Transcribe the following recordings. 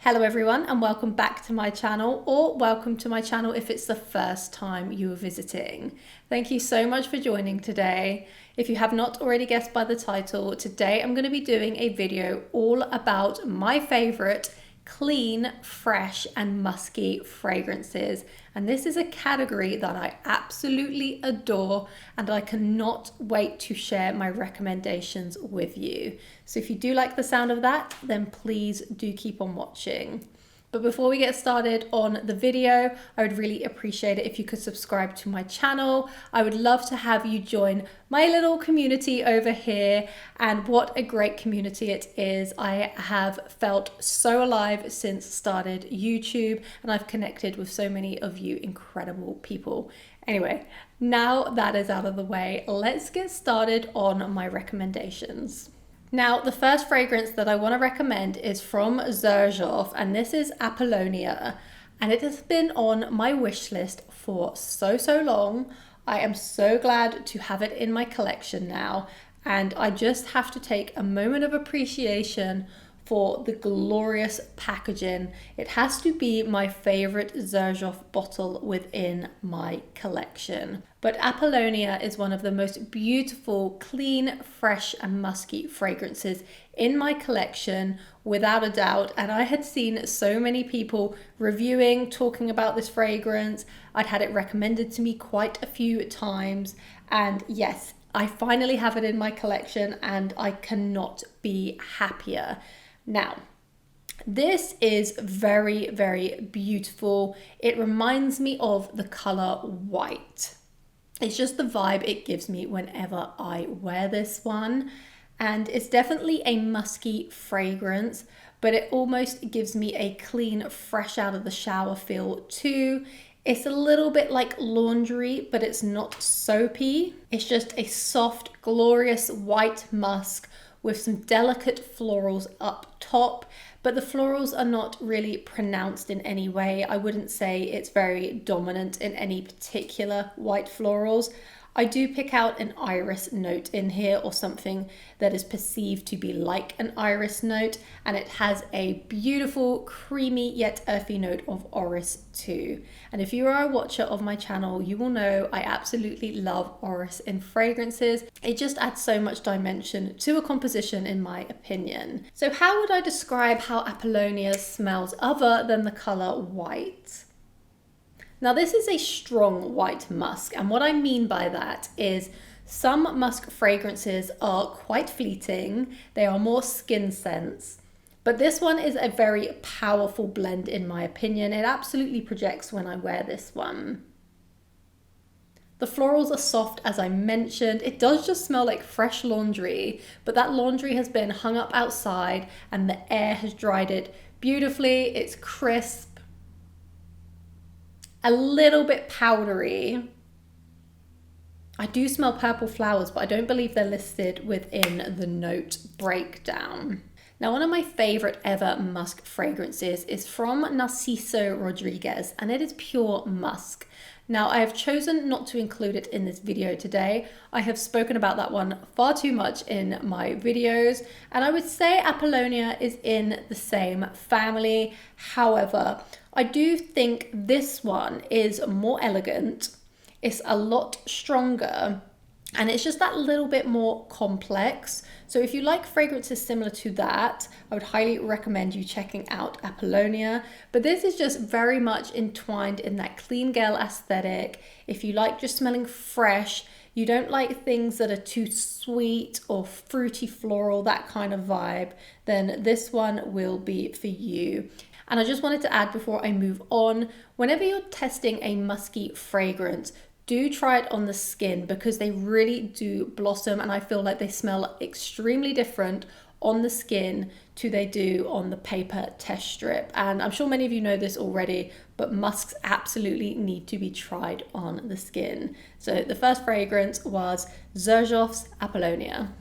Hello everyone and welcome back to my channel, or welcome to my channel if it's the first time you are visiting. Thank you so much for joining today. If you have not already guessed by the title, today I'm going to be doing a video all about my favorite clean, fresh and musky fragrances, and this is a category that I absolutely adore and I cannot wait to share my recommendations with you. So if you do like the sound of that, then please do keep on watching. But before we get started on the video, I would really appreciate it if you could subscribe to my channel. I would love to have you join my little community over here, and what a great community it is. I have felt so alive since started YouTube, and I've connected with so many of you incredible people. Anyway, now that is out of the way, let's get started on my recommendations. Now, the first fragrance that I want to recommend is from Xerjoff, and this is Apollonia, and it has been on my wish list for so long. I am so glad to have it in my collection now, and I just have to take a moment of appreciation for the glorious packaging. It has to be my favorite Xerjoff bottle within my collection. But Apollonia is one of the most beautiful, clean, fresh and musky fragrances in my collection, without a doubt. And I had seen so many people reviewing, talking about this fragrance. I'd had it recommended to me quite a few times. And yes, I finally have it in my collection and I cannot be happier. Now, this is very beautiful. It reminds me of the color white. It's just the vibe it gives me whenever I wear this one. And it's definitely a musky fragrance, but it almost gives me a clean, fresh out of the shower feel too. It's a little bit like laundry, but it's not soapy. It's just a soft, glorious white musk with some delicate florals up top, but the florals are not really pronounced in any way. I wouldn't say it's very dominant in any particular white florals. I do pick out an iris note in here, or something that is perceived to be like an iris note, and it has a beautiful, creamy yet earthy note of orris too. And if you are a watcher of my channel, you will know I absolutely love orris in fragrances. It just adds so much dimension to a composition in my opinion. So how would I describe how Apollonia smells other than the color white? Now, this is a strong white musk, and what I mean by that is some musk fragrances are quite fleeting. They are more skin scents, but this one is a very powerful blend in my opinion. It absolutely projects when I wear this one. The florals are soft, as I mentioned. It does just smell like fresh laundry, but that laundry has been hung up outside and the air has dried it beautifully. It's crisp, a little bit powdery. I do smell purple flowers, but I don't believe they're listed within the note breakdown. Now, one of my favorite ever musk fragrances is from Narciso Rodriguez, and it is pure musk. Now, I have chosen not to include it in this video today. I have spoken about that one far too much in my videos, and I would say Apollonia is in the same family. However, I do think this one is more elegant. It's a lot stronger, and it's just that little bit more complex. So if you like fragrances similar to that, I would highly recommend you checking out Apollonia. But this is just very much entwined in that clean girl aesthetic. If you like just smelling fresh, you don't like things that are too sweet or fruity floral, that kind of vibe, then this one will be for you. And I just wanted to add before I move on, whenever you're testing a musky fragrance, do try it on the skin, because they really do blossom, and I feel like they smell extremely different on the skin to they do on the paper test strip. And I'm sure many of you know this already, but musks absolutely need to be tried on the skin. So the first fragrance was Xerjoff's Apollonia.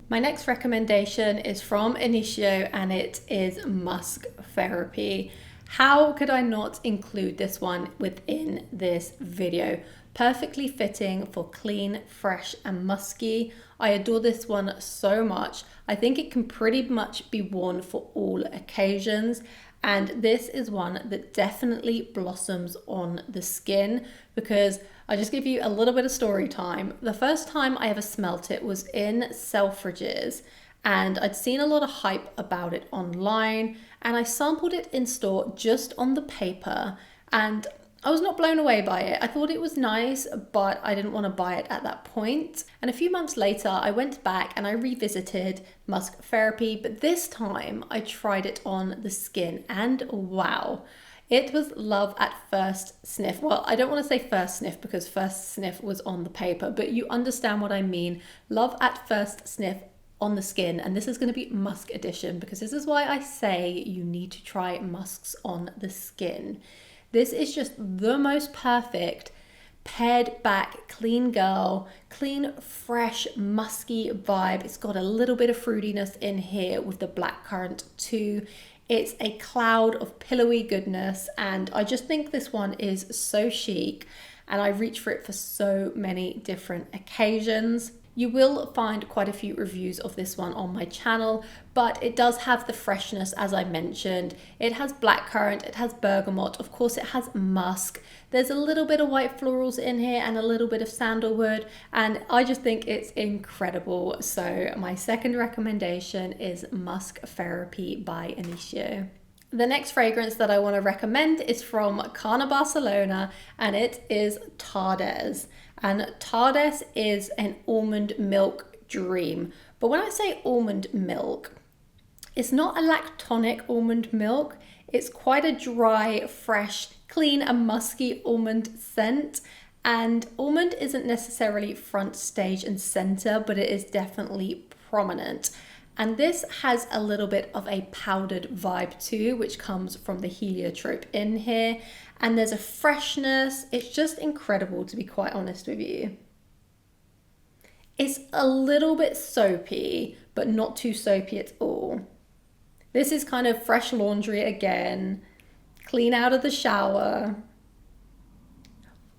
My next recommendation is from Initio, and it is Musk Therapy. How could I not include this one within this video? perfectly fitting for clean, fresh, and musky. I adore this one so much. I think it can pretty much be worn for all occasions. And this is one that definitely blossoms on the skin, because I'll just give you a little bit of story time. The first time I ever smelt it was in Selfridges, and I'd seen a lot of hype about it online, and I sampled it in store just on the paper, and I was not blown away by it. I thought it was nice, but I didn't want to buy it at that point. And a few months later, I went back and I revisited Musk Therapy, but this time I tried it on the skin, and wow, it was love at first sniff. Well, I don't want to say first sniff because first sniff was on the paper, but you understand what I mean. Love at first sniff on the skin, and this is going to be Musk edition, because this is why I say you need to try Musks on the skin. This is just the most perfect pared back, clean girl, clean, fresh, musky vibe. It's got a little bit of fruitiness in here with the blackcurrant too. It's a cloud of pillowy goodness, and I just think this one is so chic, and I reach for it for so many different occasions. You will find quite a few reviews of this one on my channel, but it does have the freshness, as I mentioned. It has blackcurrant, it has bergamot, of course it has musk. There's a little bit of white florals in here and a little bit of sandalwood, and I just think it's incredible. So my second recommendation is Musk Therapy by Initio. The next fragrance that I want to recommend is from Kana, Barcelona, and it is Tardes. And Tardes is an almond milk dream. But when I say almond milk, it's not a lactonic almond milk. It's quite a dry, fresh, clean and musky almond scent. And almond isn't necessarily front stage and center, but it is definitely prominent. And this has a little bit of a powdered vibe too, which comes from the heliotrope in here. And there's a freshness. It's just incredible, to be quite honest with you. It's a little bit soapy, but not too soapy at all. This is kind of fresh laundry again, clean out of the shower.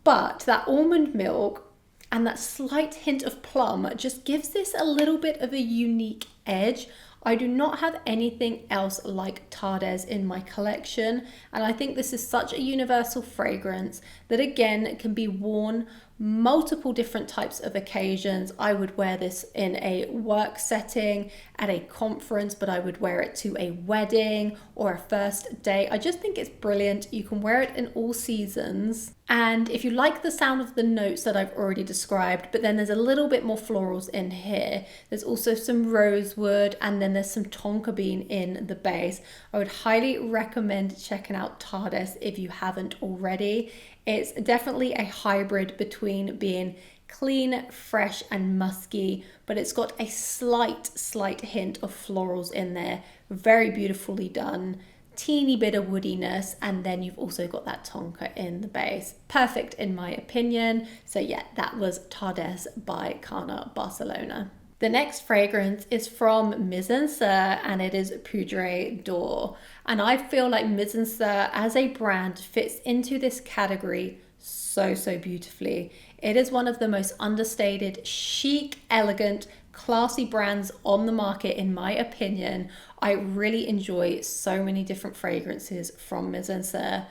But that almond milk and that slight hint of plum just gives this a little bit of a unique edge. I do not have anything else like Tardes in my collection, and I think this is such a universal fragrance that again can be worn multiple different types of occasions. I would wear this in a work setting, at a conference, but I would wear it to a wedding or a first date. I just think it's brilliant. You can wear it in all seasons. And if you like the sound of the notes that I've already described, but then there's a little bit more florals in here. There's also some rosewood, and then there's some tonka bean in the base. I would highly recommend checking out Tardes if you haven't already. It's definitely a hybrid between being clean, fresh, and musky, but it's got a slight hint of florals in there. Very beautifully done. Teeny bit of woodiness, and then you've also got that tonka in the base. Perfect in my opinion. So yeah, that was Tardes by Kana, Barcelona. The next fragrance is from Mizensir, and it is Poudre d'Or. And I feel like Mizensir as a brand fits into this category so beautifully. It is one of the most understated, chic, elegant, classy brands on the market in my opinion. I really enjoy so many different fragrances from Mizensir.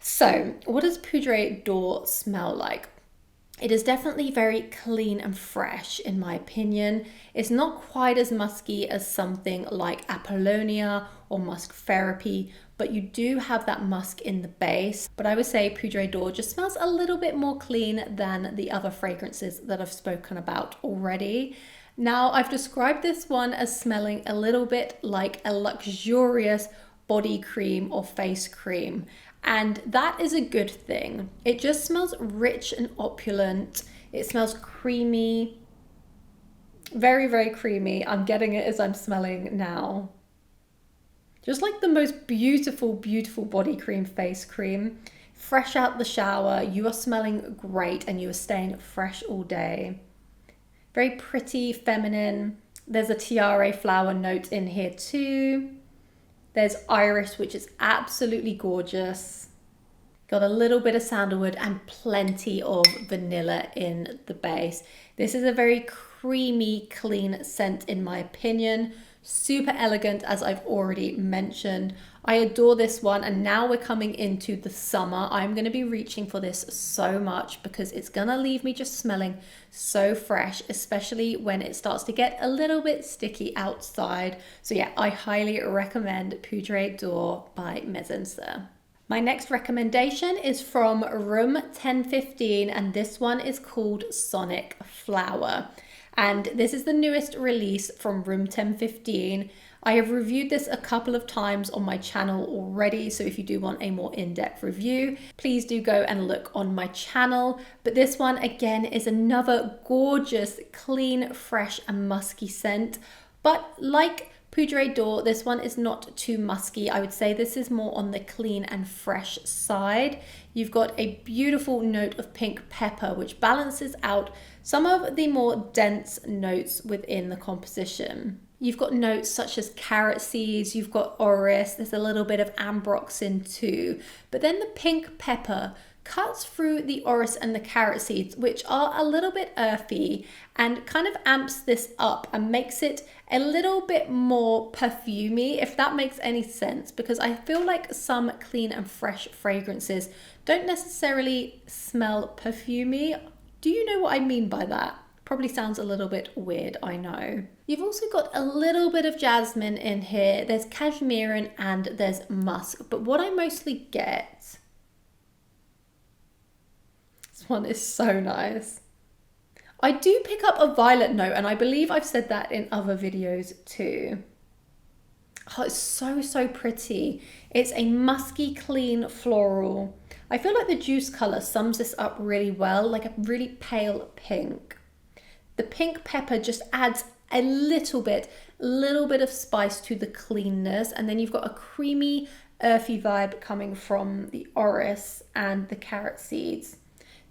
So what does Poudre d'Or smell like? It is definitely very clean and fresh in my opinion. It's not quite as musky as something like Apollonia or Musk Therapy, but you do have that musk in the base. But I would say Poudre d'Or just smells a little bit more clean than the other fragrances that I've spoken about already. Now, I've described this one as smelling a little bit like a luxurious body cream or face cream. And that is a good thing. It just smells rich and opulent. It smells creamy, very creamy. I'm getting it as I'm smelling now. Just like the most beautiful body cream, face cream. Fresh out the shower, you are smelling great and you are staying fresh all day. Very pretty, feminine. There's a tiare flower note in here too. There's iris, which is absolutely gorgeous. Got a little bit of sandalwood and plenty of vanilla in the base. This is a very creamy, clean scent in my opinion. Super elegant, as I've already mentioned. I adore this one, and now we're coming into the summer. I'm going to be reaching for this so much because it's going to leave me just smelling so fresh, especially when it starts to get a little bit sticky outside. So yeah, I highly recommend Poudre d'Or by Mizensir. My next recommendation is from room 1015, and this one is called Sonic Flower. And this is the newest release from room 1015. I have reviewed this a couple of times on my channel already, so if you do want a more in-depth review, please do go and look on my channel. But this one again is another gorgeous, clean, fresh and musky scent. But like Poudre d'Or, this one is not too musky. I would say this is more on the clean and fresh side. You've got a beautiful note of pink pepper, which balances out some of the more dense notes within the composition. You've got notes such as carrot seeds, you've got orris, there's a little bit of ambroxan too. But then the pink pepper cuts through the orris and the carrot seeds, which are a little bit earthy, and kind of amps this up and makes it a little bit more perfumey, if that makes any sense, because I feel like some clean and fresh fragrances don't necessarily smell perfumey. Do you know what I mean by that? Probably sounds a little bit weird, I know. You've also got a little bit of jasmine in here. There's cashmere and there's musk, but what I mostly get, this one is so nice. I do pick up a violet note, and I believe I've said that in other videos too. Oh, it's so pretty. It's a musky, clean floral. I feel like the juice color sums this up really well, like a really pale pink. The pink pepper just adds a little bit of spice to the cleanness, and then you've got a creamy, earthy vibe coming from the orris and the carrot seeds.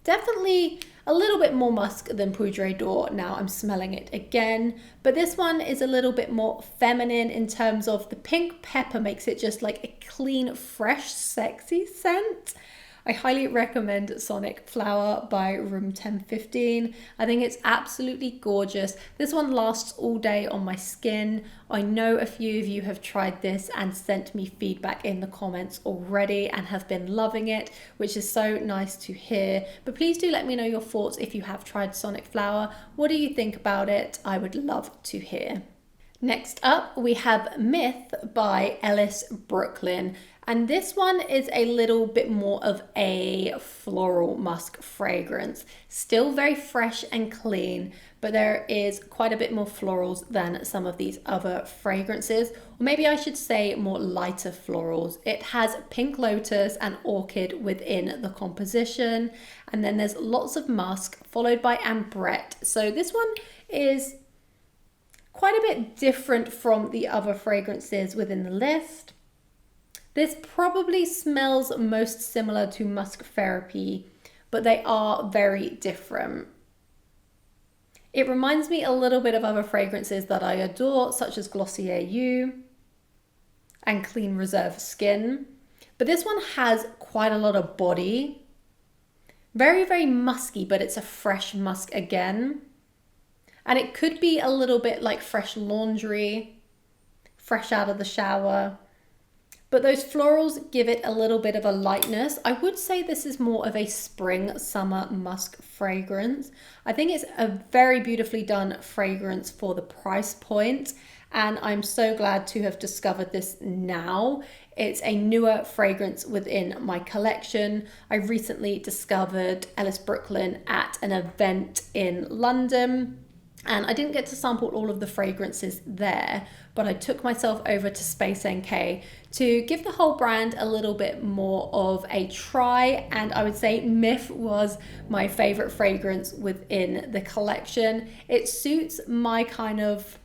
Definitely a little bit more musk than Poudre d'Or. Now I'm smelling it again, but this one is a little bit more feminine in terms of the pink pepper makes it just like a clean, fresh, sexy scent. I highly recommend Sonic Flower by room 1015. I think it's absolutely gorgeous. This one lasts all day on my skin. I know a few of you have tried this and sent me feedback in the comments already and have been loving it, which is so nice to hear. But please do let me know your thoughts if you have tried Sonic Flower. What do you think about it? I would love to hear. Next up, we have Myth by Ellis Brooklyn. And this one is a little bit more of a floral musk fragrance. Still very fresh and clean, but there is quite a bit more florals than some of these other fragrances. Or maybe I should say more lighter florals. It has pink lotus and orchid within the composition. And then there's lots of musk followed by ambrette. So this one is quite a bit different from the other fragrances within the list. This probably smells most similar to Musk Therapy, but they are very different. It reminds me a little bit of other fragrances that I adore, such as Glossier You and Clean Reserve Skin. But this one has quite a lot of body. Very musky, but it's a fresh musk again. And it could be a little bit like fresh laundry, fresh out of the shower. But those florals give it a little bit of a lightness. I would say this is more of a spring, summer musk fragrance. I think it's a very beautifully done fragrance for the price point. And I'm so glad to have discovered this now. It's a newer fragrance within my collection. I recently discovered Ellis Brooklyn at an event in London. And I didn't get to sample all of the fragrances there, but I took myself over to Space NK to give the whole brand a little bit more of a try. And I would say Myth was my favorite fragrance within the collection. It suits my kind of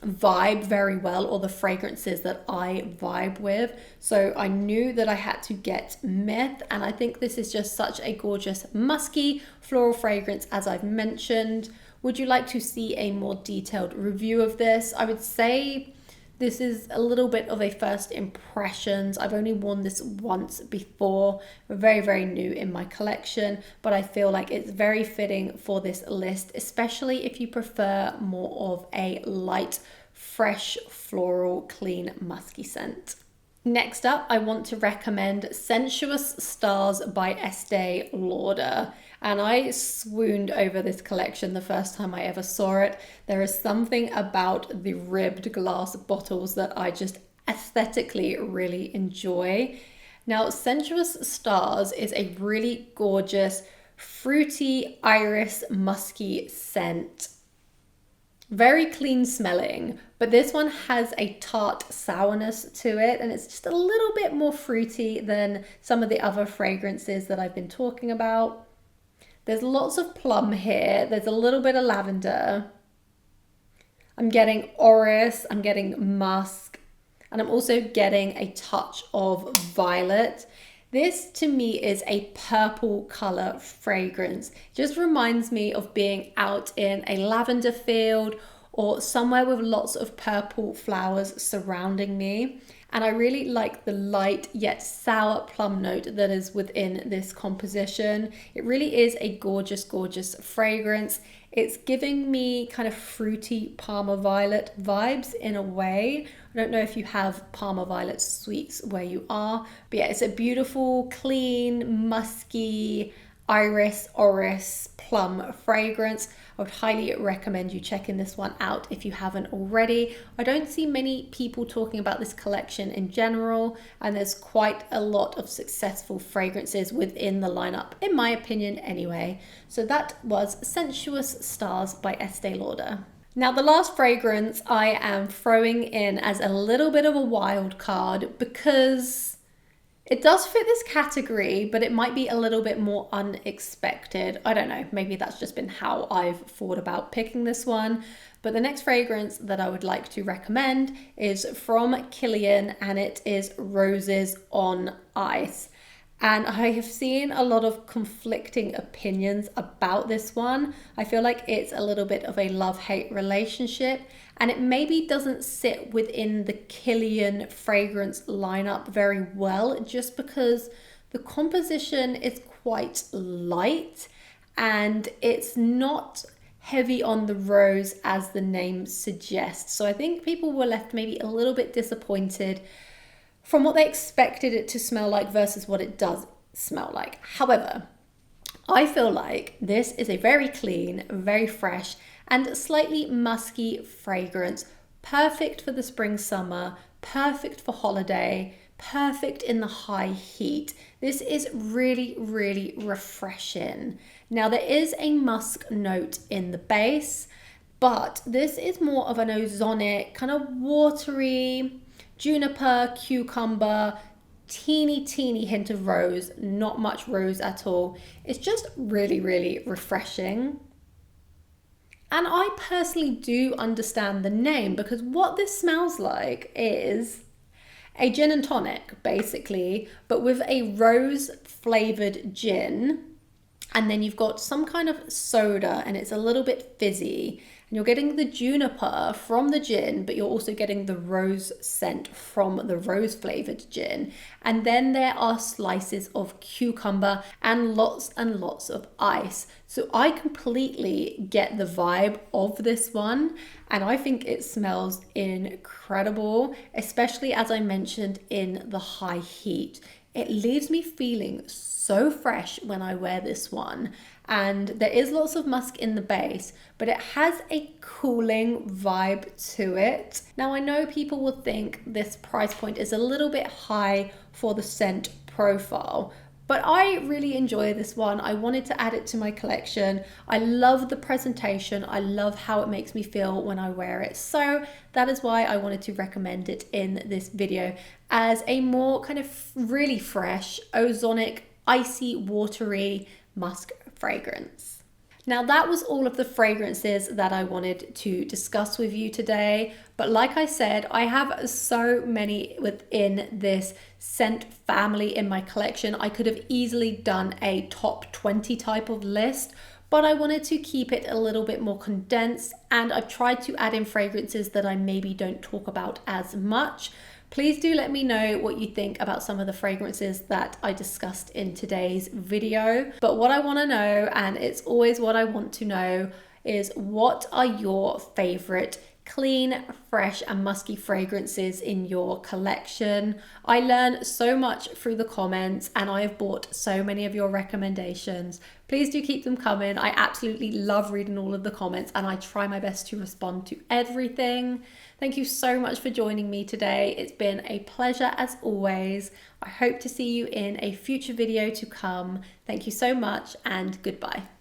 vibe very well, or the fragrances that I vibe with. So I knew that I had to get Myth, and I think this is just such a gorgeous musky floral fragrance, as I've mentioned. Would you like to see a more detailed review of this? I would say This is a little bit of a first impressions. I've only worn this once before, very, very new in my collection, but I feel like it's very fitting for this list, especially if you prefer more of a light, fresh, floral, clean, musky scent. Next up, I want to recommend Sensuous Stars by Estee Lauder. And I swooned over this collection the first time I ever saw it. There is something about the ribbed glass bottles that I just aesthetically really enjoy. Now, Sensuous Stars is a really gorgeous, fruity, iris, musky scent. Very clean smelling, but this one has a tart sourness to it, and it's just a little bit more fruity than some of the other fragrances that I've been talking about. There's lots of plum here. There's a little bit of lavender. I'm getting orris, I'm getting musk, and I'm also getting a touch of violet. This to me is a purple color fragrance. It just reminds me of being out in a lavender field or somewhere with lots of purple flowers surrounding me. And I really like the light yet sour plum note that is within this composition. It really is a gorgeous, gorgeous fragrance. It's giving me kind of fruity Parma Violet vibes in a way. I don't know if you have Parma Violet sweets where you are, but yeah, it's a beautiful, clean, musky, iris, orris, plum fragrance. I would highly recommend you checking this one out if you haven't already. I don't see many people talking about this collection in general, and there's quite a lot of successful fragrances within the lineup, in my opinion anyway. So that was Sensuous Stars by Estee Lauder. Now, the last fragrance I am throwing in as a little bit of a wild card because it does fit this category, but it might be a little bit more unexpected. I don't know, maybe that's just been how I've thought about picking this one. But the next fragrance that I would like to recommend is from Kilian, and it is Roses on Ice. And I have seen a lot of conflicting opinions about this one. I feel like it's a little bit of a love-hate relationship, and it maybe doesn't sit within the Kilian fragrance lineup very well, just because the composition is quite light and it's not heavy on the rose as the name suggests. So I think people were left maybe a little bit disappointed from what they expected it to smell like versus what it does smell like. However, I feel like this is a very clean, very fresh, and slightly musky fragrance, perfect for the spring, summer, perfect for holiday, perfect in the high heat. This is really, really refreshing. Now, there is a musk note in the base, but this is more of an ozonic, kind of watery, juniper, cucumber, teeny hint of rose, not much rose at all. It's just really, really refreshing. And I personally do understand the name, because what this smells like is a gin and tonic, basically, but with a rose flavored gin. And then you've got some kind of soda, and it's a little bit fizzy. And you're getting the juniper from the gin, but you're also getting the rose scent from the rose flavored gin. And then there are slices of cucumber and lots of ice. So I completely get the vibe of this one, and I think it smells incredible, especially as I mentioned in the high heat. It leaves me feeling so fresh when I wear this one. And there is lots of musk in the base, but it has a cooling vibe to it. Now, I know people will think this price point is a little bit high for the scent profile, but I really enjoy this one. I wanted to add it to my collection. I love the presentation. I love how it makes me feel when I wear it. So that is why I wanted to recommend it in this video as a more kind of really fresh, ozonic, icy, watery musk fragrance. Now, that was all of the fragrances that I wanted to discuss with you today. But like I said, I have so many within this scent family in my collection. I could have easily done a top 20 type of list, but I wanted to keep it a little bit more condensed, and I've tried to add in fragrances that I maybe don't talk about as much. Please do let me know what you think about some of the fragrances that I discussed in today's video. But what I want to know, and it's always what I want to know, is what are your favorite clean, fresh and musky fragrances in your collection? I learned so much through the comments and I have bought so many of your recommendations. Please do keep them coming. I absolutely love reading all of the comments and I try my best to respond to everything. Thank you so much for joining me today. It's been a pleasure as always. I hope to see you in a future video to come. Thank you so much and goodbye.